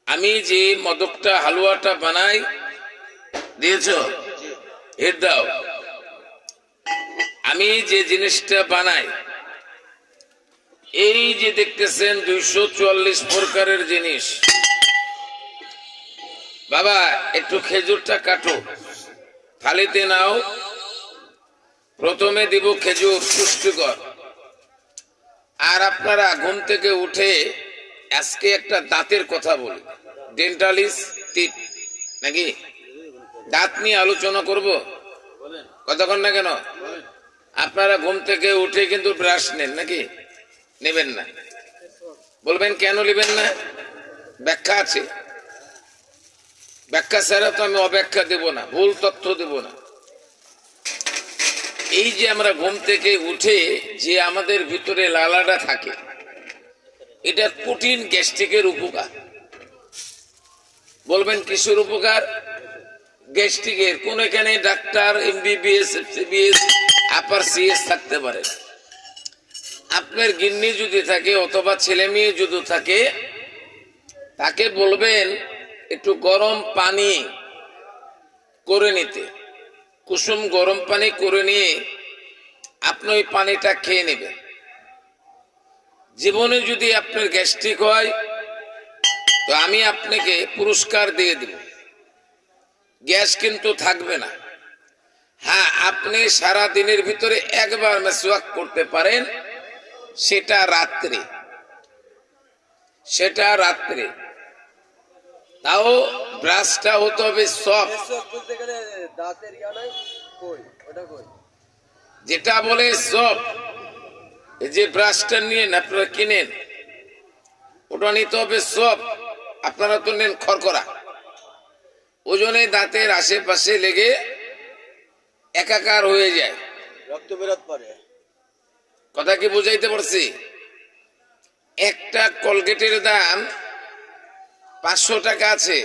আমি যে মদকটা হালুয়াটা বানাই দিয়েছ এর দাও। আমি যে জিনিসটা বানাই এই যে দেখতেছেন 244 প্রকারের জিনিস। বাবা একটু খেজুরটা কাটো, থালিতে নাও। প্রথমে দিব খেজুর, পুষ্টিকর। আর আপনারা ঘুম থেকে উঠে আজকে একটা দাঁতের কথা বলি, ডেন্টালিস্ট নাকি দাঁত নিয়ে আলোচনা করব। কতক্ষণ না কেন আপনারা ঘুম থেকে উঠে কিন্তু ব্রাশ নেন নাকি? নেবেন না? বলবেন কেন নেবেন না? ব্যাখ্যা আছে। ব্যাখ্যা ছাড়া তো আমি অব্যাখ্যা দেব না, ভুল তথ্য দেব না। এই যে আমরা ঘুম থেকে উঠে যে আমাদের ভিতরে লালাটা থাকে, এটা কঠিন গ্যাস্ট্রিকের উপকার। বলবেন কিসের উপকার? গ্যাস্ট্রিকের। কোন এখানে ডাক্তার এমবিবিএস এফসিবিএস আপার সিএস থাকতে পারে। আপনার গিন্নি যদি থাকে অথবা ছেলে মেয়ে যদি থাকে, তাকে বলবেন একটু গরম পানি করে নিতে। কুসুম গরম পানি করে নিয়ে আপনি ওই পানিটা খেয়ে নেবেন। জীবনে যদি আপনার গ্যাস্ট্রিক হয় তো আমি আপনাকে পুরস্কার দিয়ে দেব, গ্যাস কিন্তু থাকবে না। হ্যাঁ, আপনি সারা দিনের ভিতরে একবার মেসওয়াক করতে পারেন, সেটা রাত্রে। তাও ব্রাশটা হতে হবে সফট, যেটা বলে সফট। এই যে ব্রাশটা নিয়ে আপনারা কিনেন, ওটা নিতে হবে সফট। আপনারা তো নেন খড়খড়া, ওজনে দাঁতের আশেপাশে লেগে একাকার হয়ে যায়, রক্ত বেরোতে পারে। কথা কি বুঝাইতে পারছি? একটা কলগেটের দাম 500 টাকা আছে,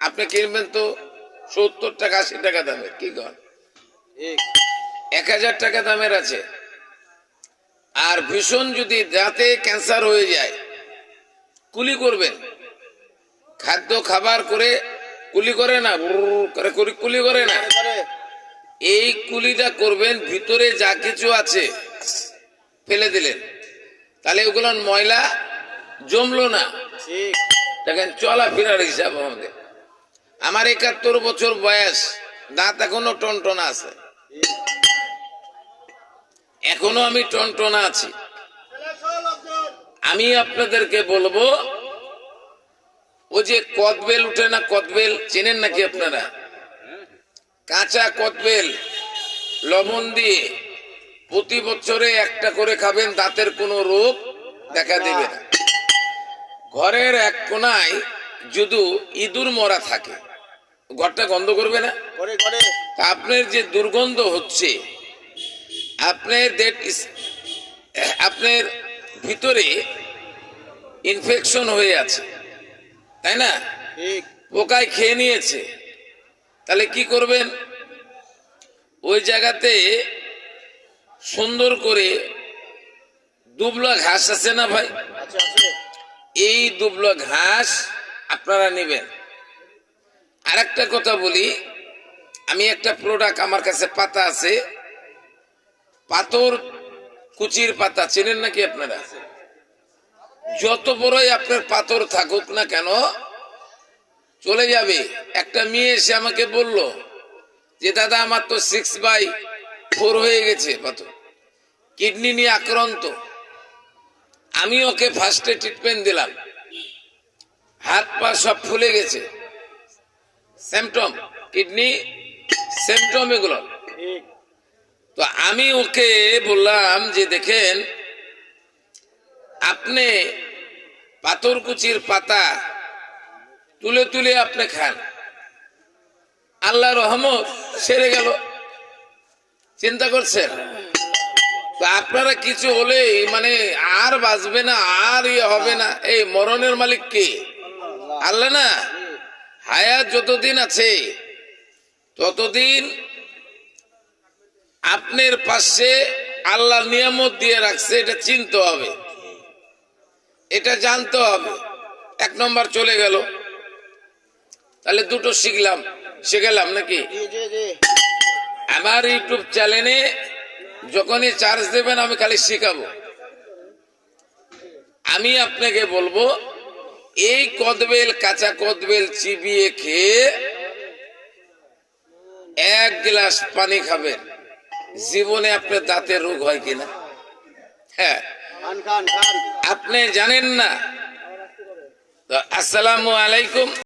আপনি কিনবেন তো 70 টাকা 80 টাকা দামের। কি কর? 1000 টাকা দামের আছে। আর ভীষণ যদি দাঁতে ক্যান্সার হয়ে যায়, কুলি করবেন। খাদ্য খাবার করে কুলি করে না, কুলি করে না। এই কুলিটা করবেন, ভিতরে যা কিছু আছে ফেলে দিলেন, তাহলে ওগুলো ময়লা জমলো না। দেখেন চলাফেরার হিসাব আমাদের। আমার 71 বছর বয়স, দাঁত এখনো টনটনা আছে, এখনো আমি টনটনা আছি। আমি আপনাদেরকে বলবো, ও যে কদবেল উঠে না, কদবেল চেনেন নাকি আপনারা? কাঁচা কদবেল লবণ দিয়ে প্রতি বছরে একটা করে খাবেন, দাঁতের কোনো রোগ দেখা দেবে না। ঘরের এক কোনায় যদি ইঁদুর মরা থাকে, ঘরটা গন্ধ করবে না? আপনার যে দুর্গন্ধ হচ্ছে, আপনার ভিতরে ইনফেকশন হয়ে আছে, তাই না? পোকায় খেয়ে নিয়েছে। তাহলে কি করবেন? ওই জায়গাতে সুন্দর করে দুবলা ঘাস আছে না ভাই? এই দুবলা ঘাস আপনারা নেবেন। আর একটা কথা বলি, আমি একটা প্রোডাক্ট, আমার কাছে পাতা আছে, পাথর কুচির পাতা চেনেন নাকি আপনারা? যত বড়ই আপনার পাথর থাকুক না কেন, চলে যাবে। একটা মেয়ে এসে আমাকে বলল যে দাদা আমার তো 6/4 হয়ে গেছে পাথর, কিডনি নিয়ে আক্রান্ত। আমি ওকে ফার্স্টে ট্রিটমেন্ট দিলাম, হাত পা সব ফুলে গেছে, সিমটম, কিডনি সিমটম এগুলো। তো আমি ওকে বললাম যে দেখেন, আপনি পাথরকুচির পাতা তুলে তুলে আপনি খান, আল্লাহ রহমত সেরে গেল। চিন্তা করছেন? তো আপনারা কিছু হলেই মানে আর বাঁচবে না, আর ইয়ে হবে না। এই মরণের মালিক কে? আল্লাহ না? হায়াত যতদিন আছে ততদিন আপনার পাশে আল্লাহ নিয়ামত দিয়ে রাখছে, এটা চিনতে হবে, এটা জানতে হবে। 1 নম্বর চলে গেল। তাহলে দুটো শিখলাম নাকি? আমার ইউটিউব চ্যানেলে যখনই চার্জ দেবেন আমি খালি শিখাবো। আমি আপনাকে বলবো এই কদবেল, কাঁচা কদবেল চিবিয়ে খেয়ে 1 গ্লাস পানি খাবেন, জীবনে আপনার দাঁতের রোগ হয় কিনা। হ্যাঁ, আপনি জানেন না। তো আসসালামু আলাইকুম।